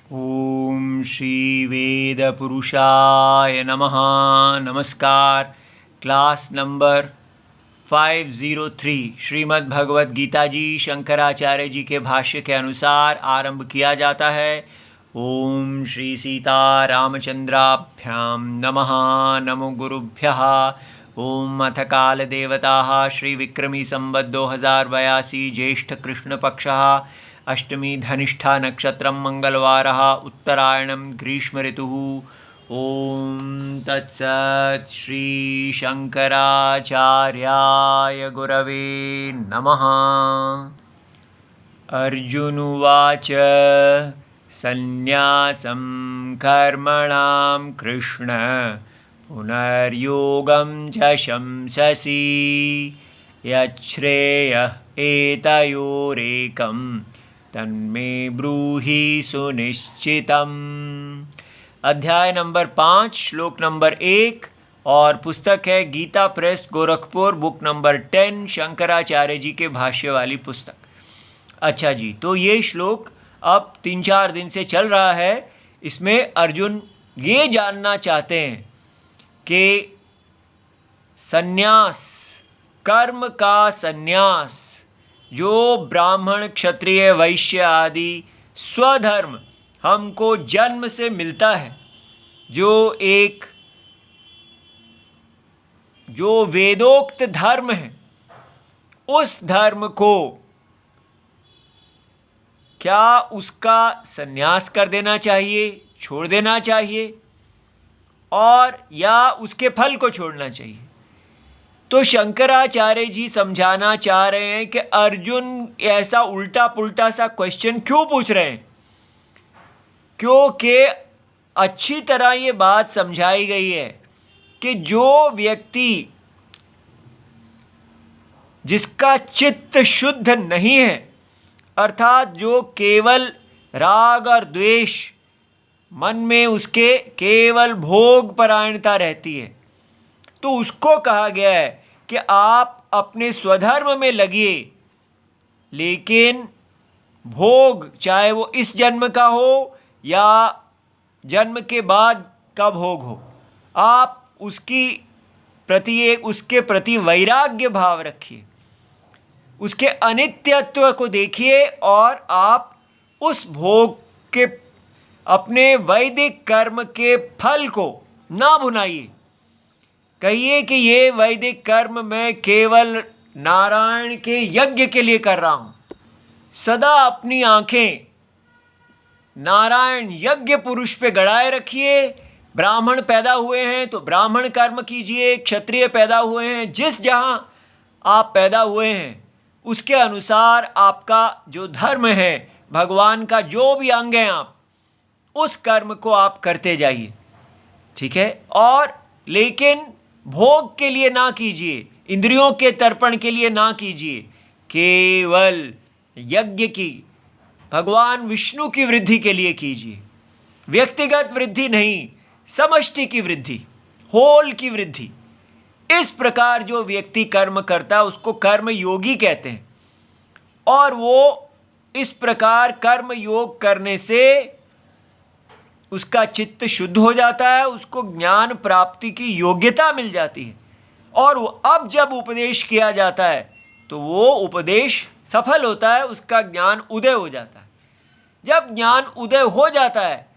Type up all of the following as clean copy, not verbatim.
ओम श्री वेद पुरुषाय नमः। नमस्कार। क्लास नंबर 503 श्रीमद् भगवद गीता जी शंकराचार्य जी के भाष्य के अनुसार आरंभ किया जाता है। ओम श्री सीता रामचंद्राभ्याम नमः। नमो गुरुभ्यः। ओम अथ काल देवता श्री विक्रमी संवत् 2082 ज्येष्ठ कृष्ण पक्षः अष्टमी धनिष्ठा नक्षत्रम मंगलवारः उत्तरायणम ग्रीष्म ऋतुः। ओम तत्सत् श्री शंकराचार्याय गुरवे नमः। अर्जुन उवाच सन्न्यासं कर्मणां कृष्ण पुनर्योगं च शंससि यच्छ्रेयः एतयोरेकं तन्मे ब्रूहि सुनिश्चितम्। अध्याय नंबर 5 श्लोक नंबर 1 और पुस्तक है Gita press Gorakhpur, book number 10 Shankaracharya ji के भाष्य वाली पुस्तक। अच्छा जी, तो ये श्लोक अब 3-4 दिन से चल रहा है। इसमें अर्जुन ये जानना चाहते हैं कि सन्यास, कर्म का सन्यास, जो ब्राह्मण क्षत्रिय वैश्य आदि स्वधर्म हमको जन्म से मिलता है, जो वेदोक्त धर्म है, उस धर्म को क्या उसका सन्यास कर देना चाहिए, छोड़ देना चाहिए, और या उसके फल को छोड़ना चाहिए। तो शंकराचार्य जी समझाना चाह रहे हैं कि अर्जुन ऐसा उल्टा पुल्टा सा क्वेश्चन क्यों पूछ रहे हैं, क्योंकि अच्छी तरह ये बात समझाई गई है कि जो व्यक्ति जिसका चित्त शुद्ध नहीं है, अर्थात जो केवल राग और द्वेष मन में उसके केवल भोग परायणता रहती है, तो उसको कहा गया है कि आप अपने स्वधर्म में लगिए, लेकिन भोग चाहे वो इस जन्म का हो या जन्म के बाद का भोग हो, आप उसके प्रति वैराग्य भाव रखिए, उसके अनित्यत्व को देखिए और आप उस भोग के अपने वैदिक कर्म के फल को ना भुनाइए। कहिए कि ये वैदिक कर्म मैं केवल नारायण के यज्ञ के लिए कर रहा हूँ। सदा अपनी आंखें नारायण यज्ञ पुरुष पे गड़ाए रखिए। ब्राह्मण पैदा हुए हैं तो ब्राह्मण कर्म कीजिए, क्षत्रिय पैदा हुए हैं, जिस जहाँ आप पैदा हुए हैं उसके अनुसार आपका जो धर्म है, भगवान का जो भी अंग है, आप उस कर्म को आप करते जाइए, ठीक है। और लेकिन भोग के लिए ना कीजिए, इंद्रियों के तर्पण के लिए ना कीजिए, केवल यज्ञ की, भगवान विष्णु की वृद्धि के लिए कीजिए। व्यक्तिगत वृद्धि नहीं, समष्टि की वृद्धि, होल की वृद्धि। इस प्रकार जो व्यक्ति कर्म करता है उसको कर्म योगी कहते हैं, और वो इस प्रकार कर्म योग करने से उसका चित्त शुद्ध हो जाता है, उसको ज्ञान प्राप्ति की योग्यता मिल जाती है, और वो अब जब उपदेश किया जाता है तो वो उपदेश सफल होता है, उसका ज्ञान उदय हो जाता है। जब ज्ञान उदय हो जाता है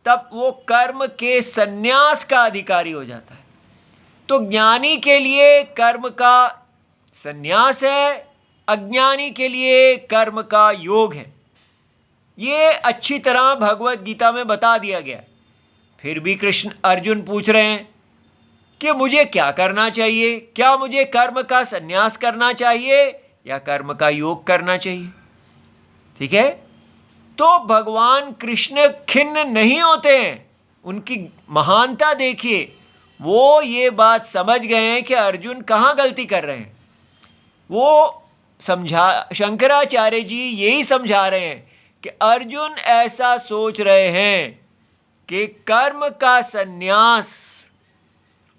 तब वो कर्म के सन्यास का अधिकारी हो जाता है। तो ज्ञानी के लिए कर्म का सन्यास है, अज्ञानी के लिए कर्म का योग है। ये अच्छी तरह भगवत गीता में बता दिया गया। फिर भी अर्जुन पूछ रहे हैं कि मुझे क्या करना चाहिए, क्या मुझे कर्म का सन्यास करना चाहिए या कर्म का योग करना चाहिए, ठीक है। तो भगवान कृष्ण खिन्न नहीं होते हैं, उनकी महानता देखिए। वो ये बात समझ गए हैं कि अर्जुन कहाँ गलती कर रहे हैं। वो शंकराचार्य जी यही समझा रहे हैं कि अर्जुन ऐसा सोच रहे हैं कि कर्म का सन्यास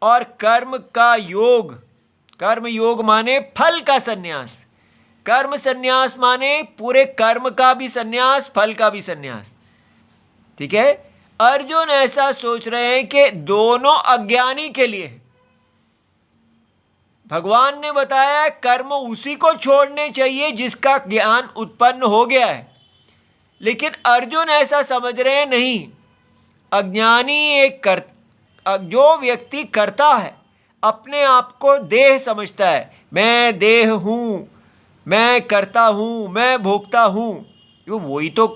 और कर्म का योग, कर्म योग माने फल का सन्यास, कर्म सन्यास माने पूरे कर्म का भी सन्यास, फल का भी सन्यास। ठीक है, अर्जुन ऐसा सोच रहे हैं कि दोनों अज्ञानी के लिए है। भगवान ने बताया कर्म उसी को छोड़ने चाहिए जिसका ज्ञान उत्पन्न हो गया है, लेकिन अर्जुन ऐसा समझ रहे हैं नहीं, अज्ञानी जो व्यक्ति करता है, अपने आप को देह समझता है, मैं देह हूँ, मैं करता हूँ, मैं भोगता हूँ, वही तो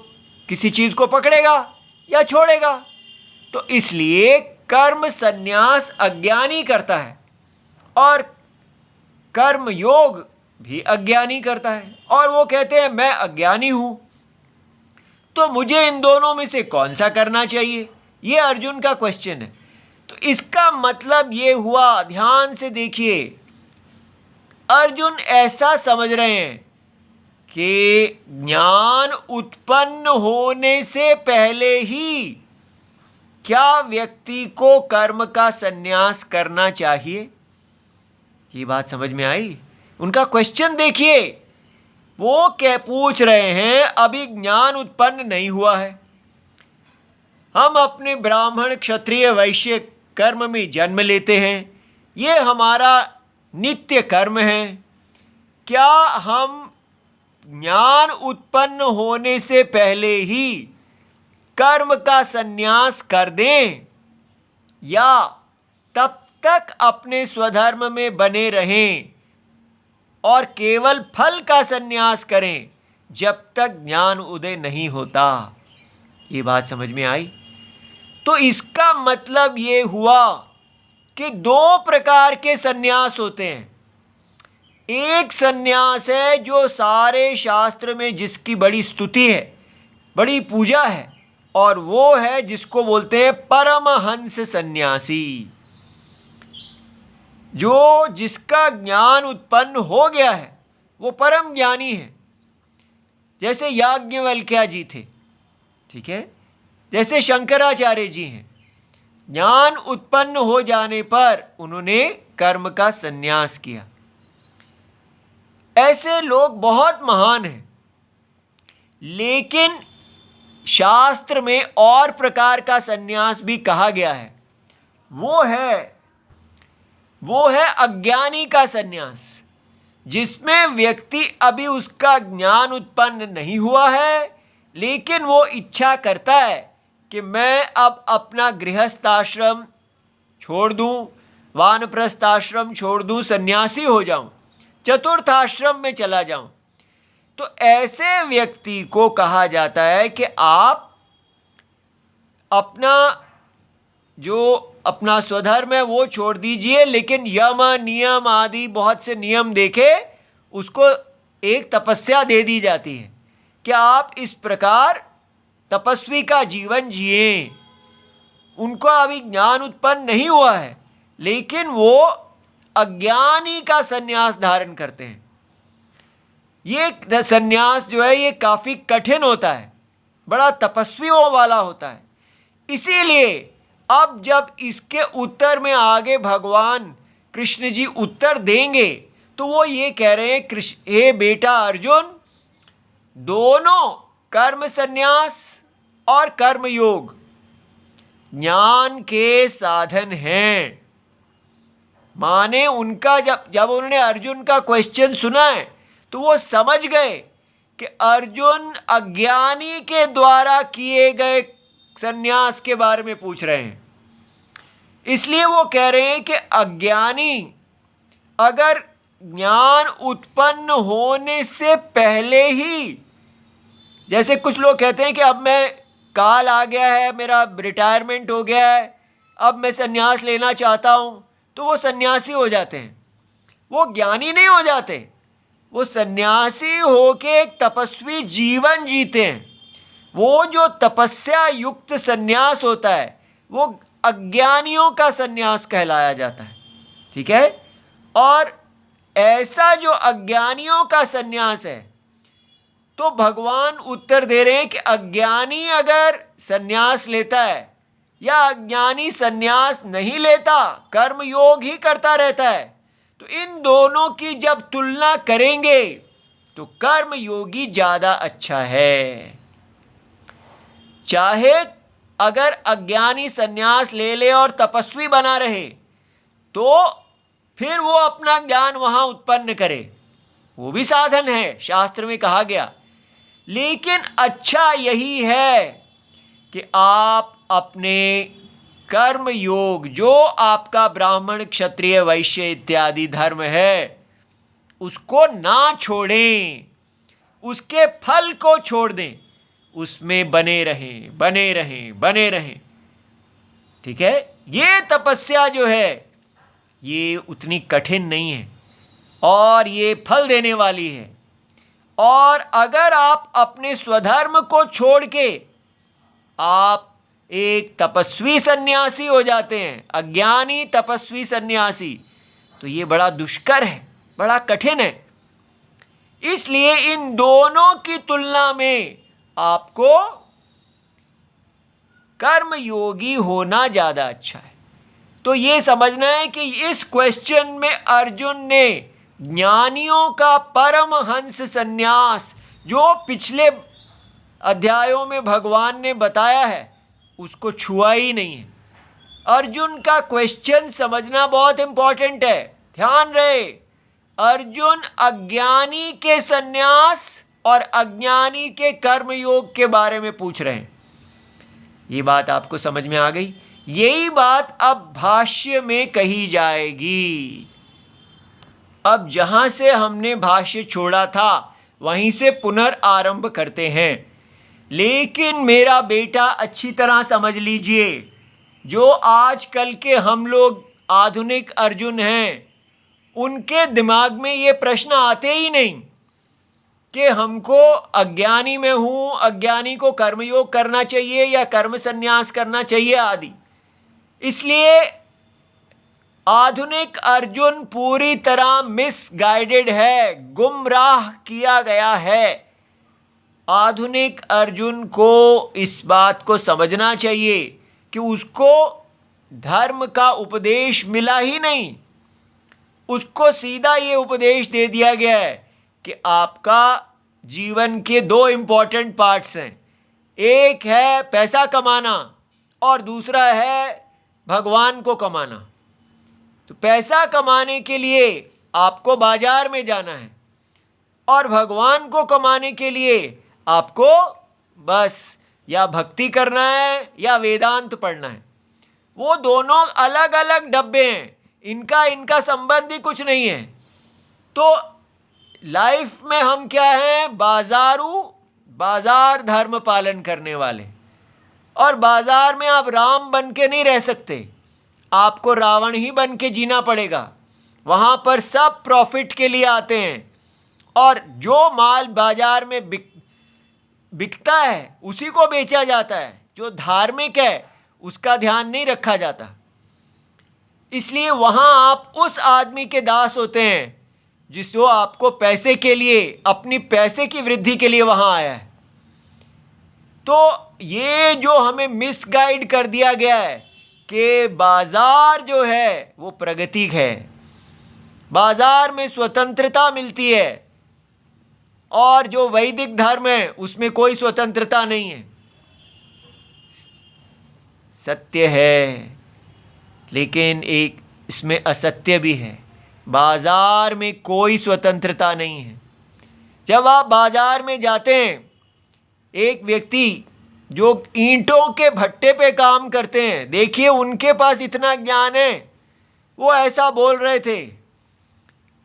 किसी चीज़ को पकड़ेगा या छोड़ेगा। तो इसलिए कर्म संन्यास अज्ञानी करता है और कर्म योग भी अज्ञानी करता है, और वो कहते हैं मैं अज्ञानी हूँ, तो मुझे इन दोनों में से कौन सा करना चाहिए, ये अर्जुन का क्वेश्चन है। तो इसका मतलब ये हुआ, ध्यान से देखिए, अर्जुन ऐसा समझ रहे हैं कि ज्ञान उत्पन्न होने से पहले ही क्या व्यक्ति को कर्म का संन्यास करना चाहिए। ये बात समझ में आई? उनका क्वेश्चन देखिए, वो क्या पूछ रहे हैं, अभी ज्ञान उत्पन्न नहीं हुआ है, हम अपने ब्राह्मण क्षत्रिय वैश्य कर्म में जन्म लेते हैं, ये हमारा नित्य कर्म है, क्या हम ज्ञान उत्पन्न होने से पहले ही कर्म का संन्यास कर दें, या तब तक अपने स्वधर्म में बने रहें और केवल फल का संन्यास करें जब तक ज्ञान उदय नहीं होता। ये बात समझ में आई? तो इसका मतलब ये हुआ कि दो प्रकार के संन्यास होते हैं। एक संन्यास है जो सारे शास्त्र में जिसकी बड़ी स्तुति है, बड़ी पूजा है, और वो है जिसको बोलते हैं परमहंस सन्यासी, जो जिसका ज्ञान उत्पन्न हो गया है, वो परम ज्ञानी है। जैसे याज्ञवल्क्य जी थे, ठीक है, जैसे शंकराचार्य जी हैं, ज्ञान उत्पन्न हो जाने पर उन्होंने कर्म का संन्यास किया। ऐसे लोग बहुत महान हैं, लेकिन शास्त्र में और प्रकार का संन्यास भी कहा गया है, वो है अज्ञानी का संन्यास, जिसमें व्यक्ति अभी उसका ज्ञान उत्पन्न नहीं हुआ है, लेकिन वो इच्छा करता है कि मैं अब अपना गृहस्थाश्रम छोड़ दूं, वानप्रस्थाश्रम छोड़ दूं, सन्यासी हो जाऊं, चतुर्थाश्रम में चला जाऊं। तो ऐसे व्यक्ति को कहा जाता है कि आप अपना स्वधर्म है वो छोड़ दीजिए, लेकिन यम नियम आदि बहुत से नियम देके उसको एक तपस्या दे दी जाती है कि आप इस प्रकार तपस्वी का जीवन जिए। उनको अभी ज्ञान उत्पन्न नहीं हुआ है, लेकिन वो अज्ञानी का संन्यास धारण करते हैं। ये संन्यास जो है ये काफ़ी कठिन होता है, बड़ा तपस्वियों वाला होता है। इसीलिए अब जब इसके उत्तर में आगे भगवान कृष्ण जी उत्तर देंगे, तो वो ये कह रहे हैं, हे बेटा अर्जुन, दोनों कर्म संन्यास और कर्म योग ज्ञान के साधन हैं। माने उनका जब उन्होंने अर्जुन का क्वेश्चन सुना है, तो वो समझ गए कि अर्जुन अज्ञानी के द्वारा किए गए संन्यास के बारे में पूछ रहे हैं। इसलिए वो कह रहे हैं कि अज्ञानी अगर ज्ञान उत्पन्न होने से पहले ही, जैसे कुछ लोग कहते हैं कि अब मैं काल आ गया है, मेरा रिटायरमेंट हो गया है, अब मैं संन्यास लेना चाहता हूँ, तो वो सन्यासी हो जाते हैं। वो ज्ञानी नहीं हो जाते, वो सन्यासी होके एक तपस्वी जीवन जीते हैं। वो जो तपस्या युक्त सन्यास होता है वो अज्ञानियों का सन्यास कहलाया जाता है, ठीक है। और ऐसा जो अज्ञानियों का सन्यास है, तो भगवान उत्तर दे रहे हैं कि अज्ञानी अगर सन्यास लेता है या अज्ञानी सन्यास नहीं लेता, कर्म योग ही करता रहता है, तो इन दोनों की जब तुलना करेंगे तो कर्म योगी ज़्यादा अच्छा है। चाहे अगर अज्ञानी सन्यास ले ले और तपस्वी बना रहे तो फिर वो अपना ज्ञान वहाँ उत्पन्न करे, वो भी साधन है, शास्त्र में कहा गया। लेकिन अच्छा यही है कि आप अपने कर्म योग, जो आपका ब्राह्मण क्षत्रिय वैश्य इत्यादि धर्म है, उसको ना छोड़ें, उसके फल को छोड़ दें, उसमें बने रहें, बने रहें, बने रहें। ठीक है, ये तपस्या जो है ये उतनी कठिन नहीं है और ये फल देने वाली है। और अगर आप अपने स्वधर्म को छोड़ के आप एक तपस्वी सन्यासी हो जाते हैं, अज्ञानी तपस्वी सन्यासी, तो ये बड़ा दुष्कर है, बड़ा कठिन है। इसलिए इन दोनों की तुलना में आपको कर्म योगी होना ज़्यादा अच्छा है। तो ये समझना है कि इस क्वेश्चन में अर्जुन ने ज्ञानियों का परमहंस सन्यास, जो पिछले अध्यायों में भगवान ने बताया है, उसको छुआ ही नहीं है। अर्जुन का क्वेश्चन समझना बहुत इंपॉर्टेंट है, ध्यान रहे। अर्जुन अज्ञानी के सन्यास और अज्ञानी के कर्मयोग के बारे में पूछ रहे हैं। ये बात आपको समझ में आ गई? यही बात अब भाष्य में कही जाएगी। अब जहाँ से हमने भाष्य छोड़ा था वहीं से पुनर्आरंभ करते हैं। लेकिन मेरा बेटा अच्छी तरह समझ लीजिए, जो आजकल के हम लोग आधुनिक अर्जुन हैं, उनके दिमाग में ये प्रश्न आते ही नहीं कि हमको अज्ञानी में हूँ, अज्ञानी को कर्मयोग करना चाहिए या कर्म संन्यास करना चाहिए आदि। इसलिए आधुनिक अर्जुन पूरी तरह मिसगाइडेड है, गुमराह किया गया है। आधुनिक अर्जुन को इस बात को समझना चाहिए कि उसको धर्म का उपदेश मिला ही नहीं, उसको सीधा ये उपदेश दे दिया गया है कि आपका जीवन के दो इम्पॉर्टेंट पार्ट्स हैं, एक है पैसा कमाना और दूसरा है भगवान को कमाना। तो पैसा कमाने के लिए आपको बाजार में जाना है और भगवान को कमाने के लिए आपको बस या भक्ति करना है या वेदांत पढ़ना है। वो दोनों अलग अलग डब्बे हैं, इनका संबंध ही कुछ नहीं है। तो लाइफ में हम क्या हैं? बाजार धर्म पालन करने वाले। और बाजार में आप राम बन के नहीं रह सकते, आपको रावण ही बन के जीना पड़ेगा। वहाँ पर सब प्रॉफिट के लिए आते हैं और जो माल बाजार में बिकता है उसी को बेचा जाता है। जो धार्मिक है उसका ध्यान नहीं रखा जाता। इसलिए वहाँ आप उस आदमी के दास होते हैं जिसको आपको पैसे के लिए, अपनी पैसे की वृद्धि के लिए वहाँ आया है। तो ये जो हमें मिसगाइड कर दिया गया है कि बाजार जो है वो प्रगति है, बाजार में स्वतंत्रता मिलती है, और जो वैदिक धर्म है उसमें कोई स्वतंत्रता नहीं है। सत्य है, लेकिन एक इसमें असत्य भी है। बाजार में कोई स्वतंत्रता नहीं है। जब आप बाजार में जाते हैं, एक व्यक्ति जो ईंटों के भट्टे पे काम करते हैं, देखिए उनके पास इतना ज्ञान है, वो ऐसा बोल रहे थे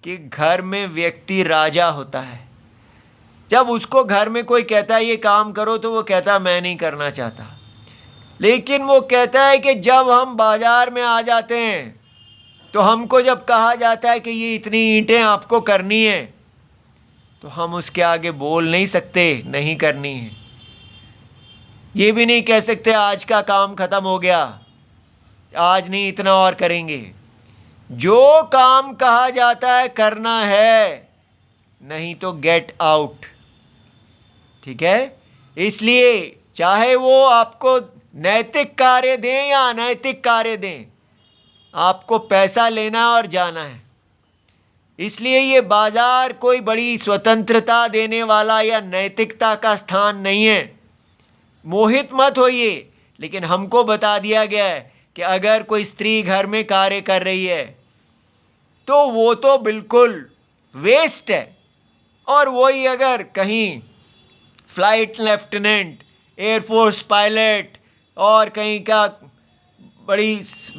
कि घर में व्यक्ति राजा होता है। जब उसको घर में कोई कहता है ये काम करो तो वो कहता है मैं नहीं करना चाहता। लेकिन वो कहता है कि जब हम बाजार में आ जाते हैं तो हमको जब कहा जाता है कि ये इतनी ईंटें आपको करनी है, तो हम उसके आगे बोल नहीं सकते नहीं करनी है। ये भी नहीं कह सकते आज का काम ख़त्म हो गया, आज नहीं इतना और करेंगे। जो काम कहा जाता है करना है, नहीं तो गेट आउट। ठीक है? इसलिए चाहे वो आपको नैतिक कार्य दें या अनैतिक कार्य दें, आपको पैसा लेना और जाना है। इसलिए ये बाजार कोई बड़ी स्वतंत्रता देने वाला या नैतिकता का स्थान नहीं है। मोहित मत होइए, लेकिन हमको बता दिया गया है कि अगर कोई स्त्री घर में कार्य कर रही है तो वो तो बिल्कुल वेस्ट है। और वही अगर कहीं फ्लाइट लेफ्टिनेंट, एयरफोर्स पायलट और कहीं का बड़ी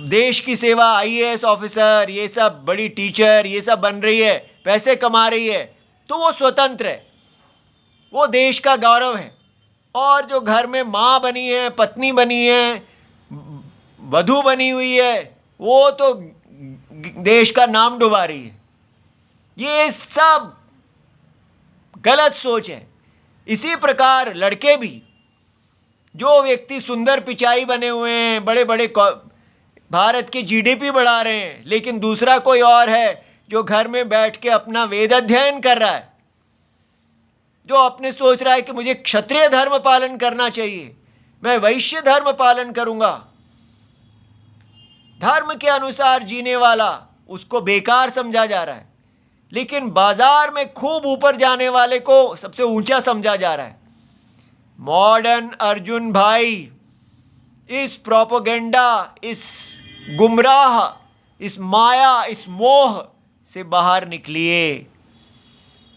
देश की सेवा आईएएस ऑफिसर, ये सब बड़ी टीचर, ये सब बन रही है, पैसे कमा रही है, तो वो स्वतंत्र है, वो देश का गौरव है। और जो घर में माँ बनी है, पत्नी बनी है, वधू बनी हुई है, वो तो देश का नाम डुबा रही है। ये सब गलत सोच है। इसी प्रकार लड़के भी, जो व्यक्ति सुंदर पिचाई बने हुए हैं, बड़े बड़े भारत के जीडीपी बढ़ा रहे हैं, लेकिन दूसरा कोई और है जो घर में बैठ के अपना वेद अध्ययन कर रहा है, जो अपने सोच रहा है कि मुझे क्षत्रिय धर्म पालन करना चाहिए, मैं वैश्य धर्म पालन करूंगा, धर्म के अनुसार जीने वाला, उसको बेकार समझा जा रहा है। लेकिन बाजार में खूब ऊपर जाने वाले को सबसे ऊंचा समझा जा रहा है। मॉडर्न अर्जुन भाई, इस प्रोपेगेंडा, इस गुमराह, इस माया, इस मोह से बाहर निकलिए।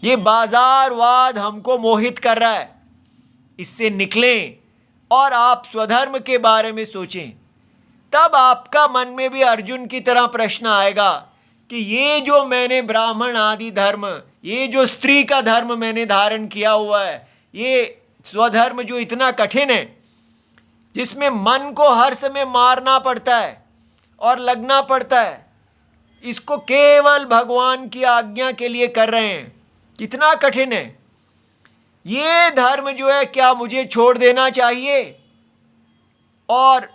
ये बाजारवाद हमको मोहित कर रहा है, इससे निकलें और आप स्वधर्म के बारे में सोचें। तब आपका मन में भी अर्जुन की तरह प्रश्न आएगा कि ये जो मैंने ब्राह्मण आदि धर्म, ये जो स्त्री का धर्म मैंने धारण किया हुआ है, ये स्वधर्म जो इतना कठिन है, जिसमें मन को हर समय मारना पड़ता है और लगना पड़ता है, इसको केवल भगवान की आज्ञा के लिए कर रहे हैं, कितना कठिन है। ये धर्म जो है, क्या मुझे छोड़ देना चाहिए और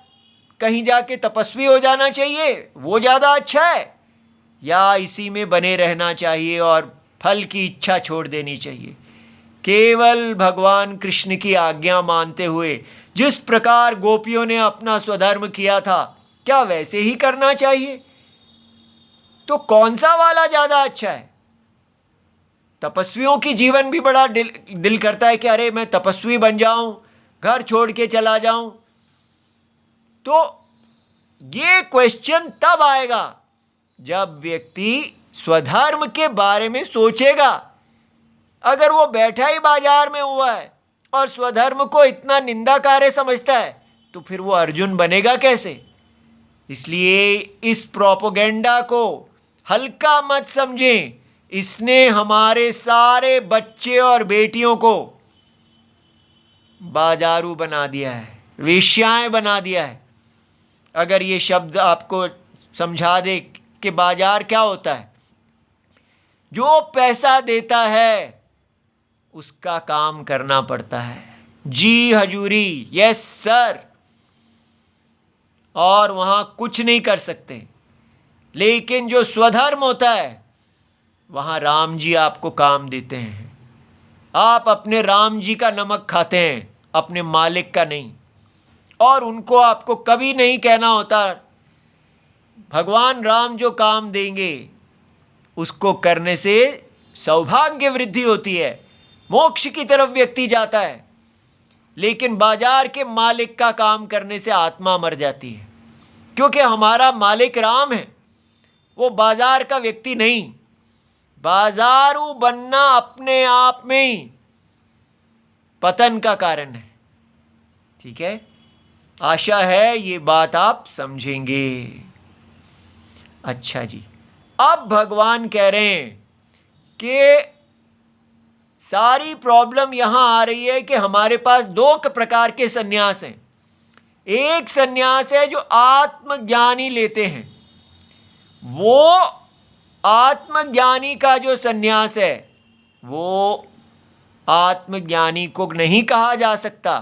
कहीं जाके तपस्वी हो जाना चाहिए, वो ज़्यादा अच्छा है, या इसी में बने रहना चाहिए और फल की इच्छा छोड़ देनी चाहिए? केवल भगवान कृष्ण की आज्ञा मानते हुए जिस प्रकार गोपियों ने अपना स्वधर्म किया था, क्या वैसे ही करना चाहिए? तो कौन सा वाला ज़्यादा अच्छा है? तपस्वियों की जीवन भी बड़ा दिल करता है कि अरे मैं तपस्वी बन जाऊं, घर छोड़ के चला जाऊं। तो ये क्वेश्चन तब आएगा जब व्यक्ति स्वधर्म के बारे में सोचेगा। अगर वो बैठा ही बाजार में हुआ है और स्वधर्म को इतना निंदा कार्य समझता है, तो फिर वो अर्जुन बनेगा कैसे? इसलिए इस प्रोपेगेंडा को हल्का मत समझें। इसने हमारे सारे बच्चे और बेटियों को बाजारू बना दिया है, वेश्याएं बना दिया है। अगर ये शब्द आपको समझा दे कि बाजार क्या होता है, जो पैसा देता है उसका काम करना पड़ता है, जी हजूरी, यस सर, और वहाँ कुछ नहीं कर सकते। लेकिन जो स्वधर्म होता है, वहाँ राम जी आपको काम देते हैं। आप अपने राम जी का नमक खाते हैं, अपने मालिक का नहीं। और उनको आपको कभी नहीं कहना होता, भगवान राम जो काम देंगे उसको करने से सौभाग्य वृद्धि होती है, मोक्ष की तरफ व्यक्ति जाता है। लेकिन बाजार के मालिक का काम करने से आत्मा मर जाती है, क्योंकि हमारा मालिक राम है, वो बाजार का व्यक्ति नहीं। बाजारू बनना अपने आप में ही पतन का कारण है। ठीक है, आशा है ये बात आप समझेंगे। अच्छा जी, अब भगवान कह रहे हैं कि सारी प्रॉब्लम यहाँ आ रही है कि हमारे पास दो प्रकार के सन्यास हैं। एक सन्यास है जो आत्मज्ञानी लेते हैं। वो आत्मज्ञानी का जो सन्यास है, वो आत्मज्ञानी को नहीं कहा जा सकता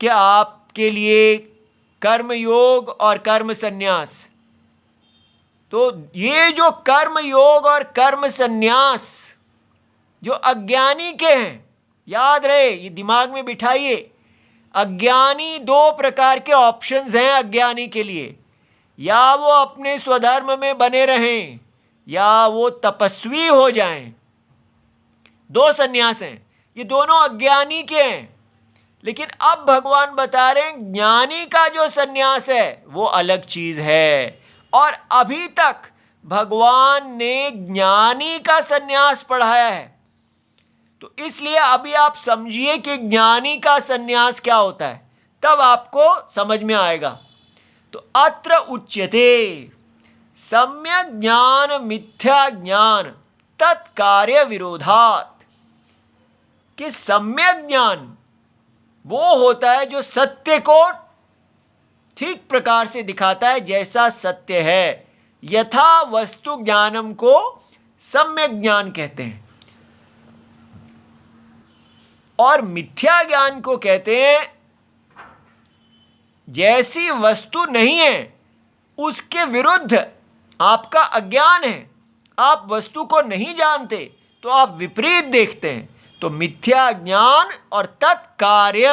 कि आपके लिए कर्म योग और कर्म सन्यास। तो ये जो कर्म योग और कर्म सन्यास जो अज्ञानी के हैं, याद रहे, ये दिमाग में बिठाइए, अज्ञानी दो प्रकार के ऑप्शंस हैं अज्ञानी के लिए। या वो अपने स्वधर्म में बने रहें या वो तपस्वी हो जाएं। दो सन्यास हैं, ये दोनों अज्ञानी के हैं। लेकिन अब भगवान बता रहे हैं ज्ञानी का जो सन्यास है वो अलग चीज है। और अभी तक भगवान ने ज्ञानी का सन्यास पढ़ाया है, तो इसलिए अभी आप समझिए कि ज्ञानी का सन्यास क्या होता है, तब आपको समझ में आएगा। तो अत्र उच्यते सम्यक ज्ञान मिथ्या ज्ञान तत्कार्य विरोधात, कि सम्यक ज्ञान वो होता है जो सत्य को ठीक प्रकार से दिखाता है जैसा सत्य है। यथा वस्तु ज्ञानम को सम्यक ज्ञान कहते हैं, और मिथ्या ज्ञान को कहते हैं जैसी वस्तु नहीं है उसके विरुद्ध आपका अज्ञान है, आप वस्तु को नहीं जानते तो आप विपरीत देखते हैं। तो मिथ्या ज्ञान और तत्कार्य,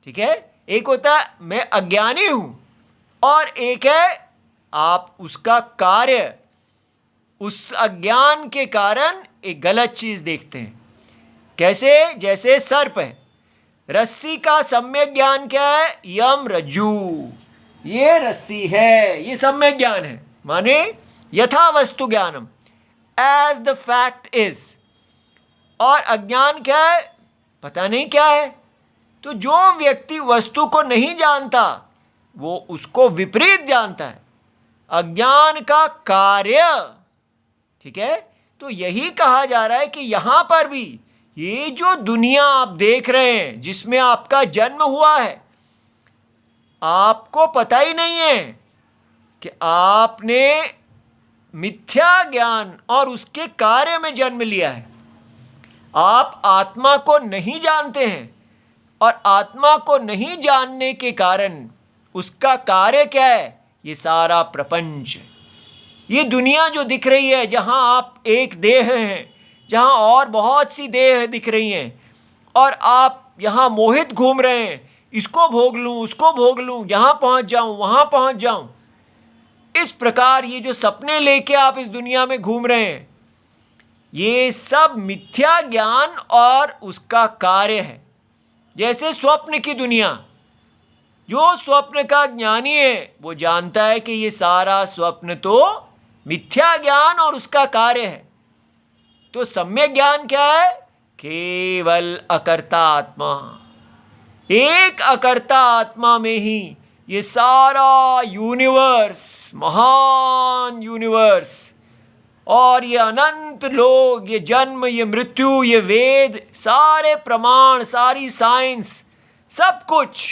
ठीक है, एक होता है मैं अज्ञानी हूं और एक है आप उसका कार्य, उस अज्ञान के कारण एक गलत चीज देखते हैं। कैसे? जैसे सर्प है, रस्सी का सम्यक ज्ञान क्या है? यम रज्जू, ये रस्सी है, ये सम्यक ज्ञान है, माने यथा वस्तु ज्ञानम, एज द फैक्ट इज। और अज्ञान क्या है? पता नहीं क्या है। तो जो व्यक्ति वस्तु को नहीं जानता वो उसको विपरीत जानता है, अज्ञान का कार्य, ठीक है। तो यही कहा जा रहा है कि यहां पर भी ये जो दुनिया आप देख रहे हैं जिसमें आपका जन्म हुआ है, आपको पता ही नहीं है कि आपने मिथ्या ज्ञान और उसके कार्य में जन्म लिया है। आप आत्मा को नहीं जानते हैं, और आत्मा को नहीं जानने के कारण उसका कार्य क्या है? ये सारा प्रपंच, ये दुनिया जो दिख रही है, जहां आप एक देह हैं, जहां और बहुत सी देह दिख रही हैं, और आप यहां मोहित घूम रहे हैं, इसको भोग लूं, उसको भोग लूं, यहां पहुंच जाऊं, वहां पहुंच जाऊं। इस प्रकार ये जो सपने लेके आप इस दुनिया में घूम रहे हैं, ये सब मिथ्या ज्ञान और उसका कार्य है। जैसे स्वप्न की दुनिया, जो स्वप्न का ज्ञानी है वो जानता है कि ये सारा स्वप्न तो मिथ्या ज्ञान और उसका कार्य है। तो सम्यक ज्ञान क्या है? केवल अकर्ता आत्मा, एक अकर्ता आत्मा में ही ये सारा यूनिवर्स, महान यूनिवर्स, और ये अनंत लोग, ये जन्म, ये मृत्यु, ये वेद, सारे प्रमाण, सारी साइंस, सब कुछ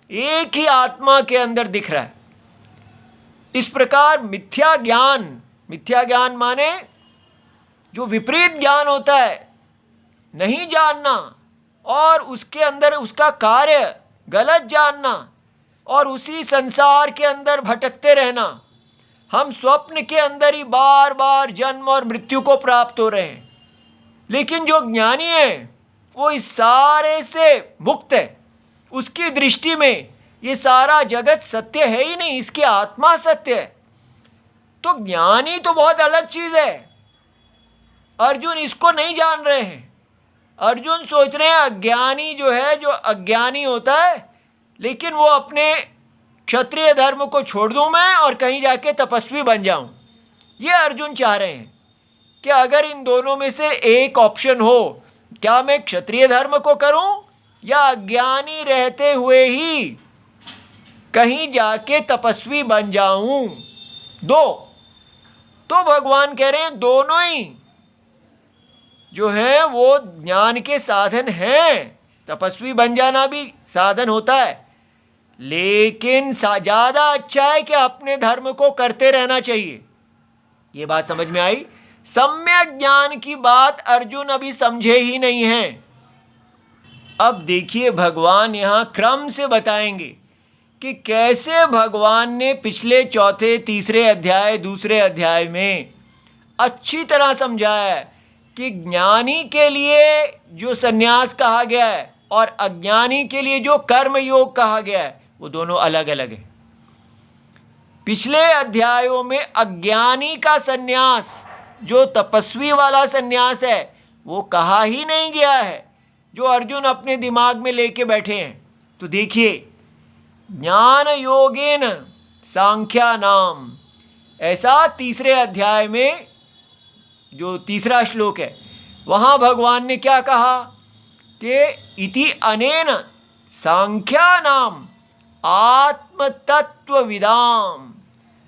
एक ही आत्मा के अंदर दिख रहा है। इस प्रकार मिथ्या ज्ञान माने जो विपरीत ज्ञान होता है, नहीं जानना, और उसके अंदर उसका कार्य गलत जानना, और उसी संसार के अंदर भटकते रहना। हम स्वप्न के अंदर ही बार बार जन्म और मृत्यु को प्राप्त हो रहे हैं, लेकिन जो ज्ञानी है वो इस सारे से मुक्त है। उसकी दृष्टि में ये सारा जगत सत्य है ही नहीं, इसकी आत्मा सत्य है। तो ज्ञानी तो बहुत अलग चीज है। अर्जुन इसको नहीं जान रहे हैं। अर्जुन सोच रहे हैं अज्ञानी जो है, जो अज्ञानी होता है, लेकिन वो अपने क्षत्रिय धर्म को छोड़ दूं मैं और कहीं जाके तपस्वी बन जाऊं। ये अर्जुन चाह रहे हैं कि अगर इन दोनों में से एक ऑप्शन हो, क्या मैं क्षत्रिय धर्म को करूं या अज्ञानी रहते हुए ही कहीं जाके तपस्वी बन जाऊं, दो। तो भगवान कह रहे हैं दोनों ही जो है वो ज्ञान के साधन हैं। तपस्वी बन जाना भी साधन होता है, लेकिन ज़्यादा अच्छा है कि अपने धर्म को करते रहना चाहिए। ये बात समझ में आई? सम्यक ज्ञान की बात अर्जुन अभी समझे ही नहीं है। अब देखिए भगवान यहाँ क्रम से बताएंगे कि कैसे भगवान ने पिछले चौथे, तीसरे अध्याय, दूसरे अध्याय में अच्छी तरह समझाया है कि ज्ञानी के लिए जो सन्यास कहा गया है और अज्ञानी के लिए जो कर्म योग कहा गया है वो दोनों अलग अलग है। पिछले अध्यायों में अज्ञानी का सन्यास, जो तपस्वी वाला सन्यास है, वो कहा ही नहीं गया है। जो अर्जुन अपने दिमाग में लेके बैठे हैं। तो देखिए, ज्ञान योगेन सांख्या नाम, ऐसा तीसरे अध्याय में जो तीसरा श्लोक है वहाँ भगवान ने क्या कहा कि इति अनेन सांख्या नाम आत्मतत्वविदाम।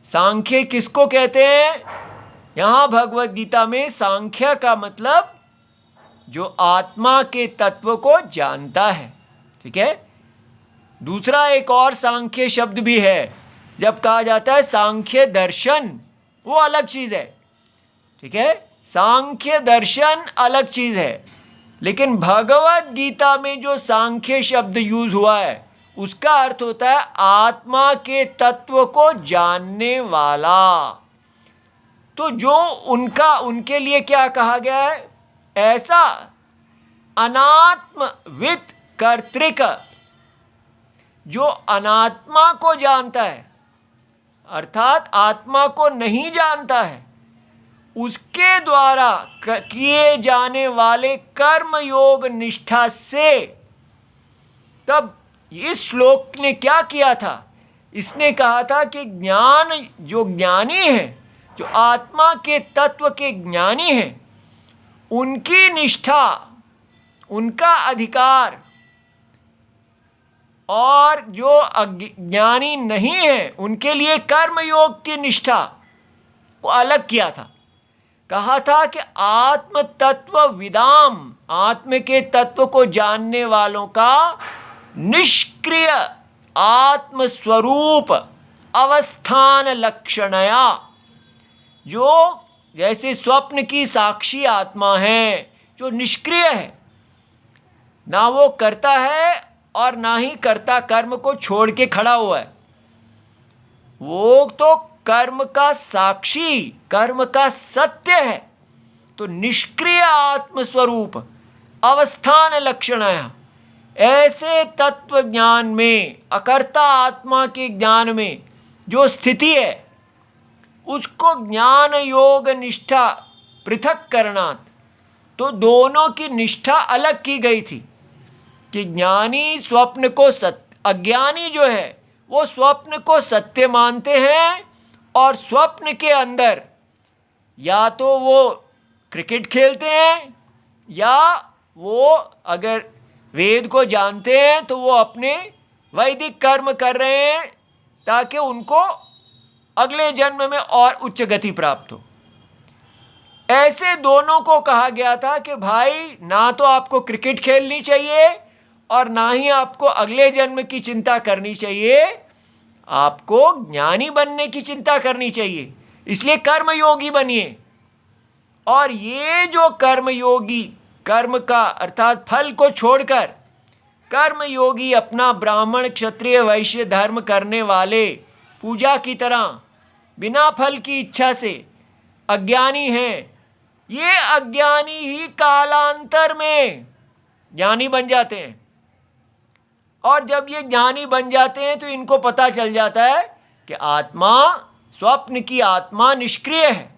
सांख्य किसको कहते हैं? यहाँ भगवद गीता में सांख्य का मतलब जो आत्मा के तत्व को जानता है। ठीक है। दूसरा एक और सांख्य शब्द भी है, जब कहा जाता है सांख्य दर्शन, वो अलग चीज़ है। ठीक है, सांख्य दर्शन अलग चीज़ है। लेकिन भगवद गीता में जो सांख्य शब्द यूज हुआ है उसका अर्थ होता है आत्मा के तत्व को जानने वाला। तो जो उनके लिए क्या कहा गया है? ऐसा अनात्मवित् कर्तृक, जो अनात्मा को जानता है अर्थात आत्मा को नहीं जानता है, उसके द्वारा किए जाने वाले कर्म योग निष्ठा से। तब इस श्लोक ने क्या किया था? इसने कहा था कि ज्ञान, जो ज्ञानी है, जो आत्मा के तत्व के ज्ञानी हैं, उनकी निष्ठा, उनका अधिकार, और जो अज्ञानी नहीं है उनके लिए कर्मयोग की निष्ठा को अलग किया था। कहा था कि आत्म तत्व विदाम, आत्म के तत्व को जानने वालों का निष्क्रिय आत्म स्वरूप अवस्थान लक्षणया, जो जैसे स्वप्न की साक्षी आत्मा है, जो निष्क्रिय है, ना वो करता है और ना ही करता कर्म को छोड़ के खड़ा हुआ है, वो तो कर्म का साक्षी, कर्म का सत्य है। तो निष्क्रिय आत्म स्वरूप अवस्थान लक्षणया, ऐसे तत्व ज्ञान में, अकर्ता आत्मा के ज्ञान में जो स्थिति है, उसको ज्ञान योग निष्ठा पृथक करना। तो दोनों की निष्ठा अलग की गई थी कि ज्ञानी स्वप्न को सत्य, अज्ञानी जो है वो स्वप्न को सत्य मानते हैं, और स्वप्न के अंदर या तो वो क्रिकेट खेलते हैं, या वो अगर वेद को जानते हैं तो वो अपने वैदिक कर्म कर रहे हैं ताकि उनको अगले जन्म में और उच्च गति प्राप्त हो। ऐसे दोनों को कहा गया था कि भाई, ना तो आपको क्रिकेट खेलनी चाहिए और ना ही आपको अगले जन्म की चिंता करनी चाहिए, आपको ज्ञानी बनने की चिंता करनी चाहिए। इसलिए कर्मयोगी बनिए। और ये जो कर्मयोगी, कर्म का अर्थात फल को छोड़कर कर्मयोगी, अपना ब्राह्मण क्षत्रिय वैश्य धर्म करने वाले पूजा की तरह बिना फल की इच्छा से अज्ञानी हैं, ये अज्ञानी ही कालांतर में ज्ञानी बन जाते हैं। और जब ये ज्ञानी बन जाते हैं तो इनको पता चल जाता है कि आत्मा, स्वप्न की आत्मा निष्क्रिय है,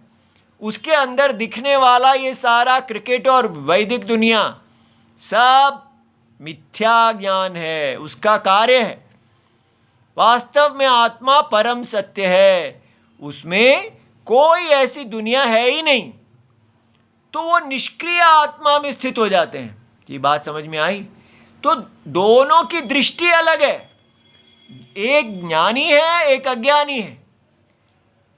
उसके अंदर दिखने वाला ये सारा क्रिकेट और वैदिक दुनिया सब मिथ्या ज्ञान है, उसका कार्य है। वास्तव में आत्मा परम सत्य है, उसमें कोई ऐसी दुनिया है ही नहीं। तो वो निष्क्रिय आत्मा में स्थित हो जाते हैं। ये बात समझ में आई? तो दोनों की दृष्टि अलग है, एक ज्ञानी है, एक अज्ञानी है।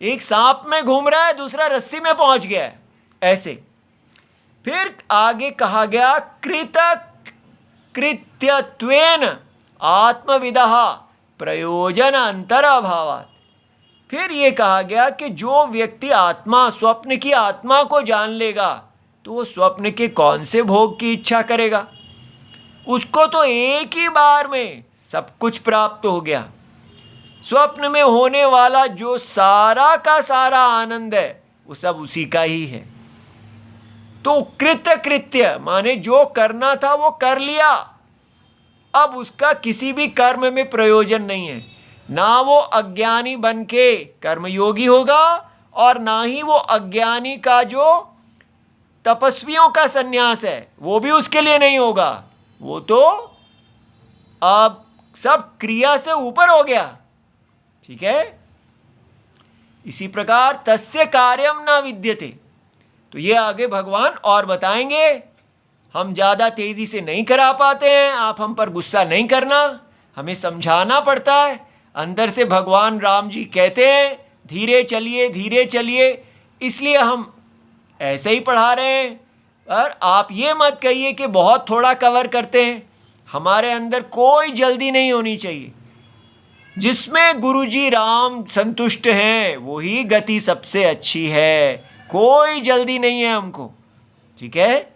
एक सांप में घूम रहा है, दूसरा रस्सी में पहुंच गया है, ऐसे। फिर आगे कहा गया कृत कृत्यत्वेन आत्मविदः प्रयोजन अंतर अभावात्। फिर ये कहा गया कि जो व्यक्ति आत्मा, स्वप्न की आत्मा को जान लेगा तो वो स्वप्न के कौन से भोग की इच्छा करेगा? उसको तो एक ही बार में सब कुछ प्राप्त हो गया। स्वप्न में होने वाला जो सारा का सारा आनंद है वो सब उसी का ही है। तो कृत्य माने जो करना था वो कर लिया, अब उसका किसी भी कर्म में प्रयोजन नहीं है। ना वो अज्ञानी बन के कर्मयोगी होगा और ना ही वो अज्ञानी का जो तपस्वियों का संन्यास है वो भी उसके लिए नहीं होगा। वो तो अब सब क्रिया से ऊपर हो गया। ठीक है, इसी प्रकार तस्य कार्यम न विद्यते, तो ये आगे भगवान और बताएंगे। हम ज़्यादा तेज़ी से नहीं करा पाते हैं, आप हम पर गुस्सा नहीं करना, हमें समझाना पड़ता है। अंदर से भगवान राम जी कहते हैं धीरे चलिए धीरे चलिए, इसलिए हम ऐसे ही पढ़ा रहे हैं। और आप ये मत कहिए कि बहुत थोड़ा कवर करते हैं, हमारे अंदर कोई जल्दी नहीं होनी चाहिए। जिसमें गुरुजी राम संतुष्ट हैं वही गति सबसे अच्छी है, कोई जल्दी नहीं है हमको। ठीक है,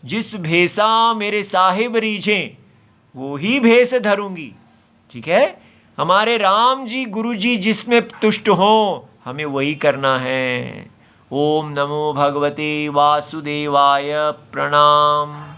जिस भेसा मेरे साहिब रीझें वो ही भेस धरूंगी। ठीक है, हमारे राम जी गुरुजी जिसमें तुष्ट हों हमें वही करना है। ओम नमो भगवते वासुदेवाय, प्रणाम।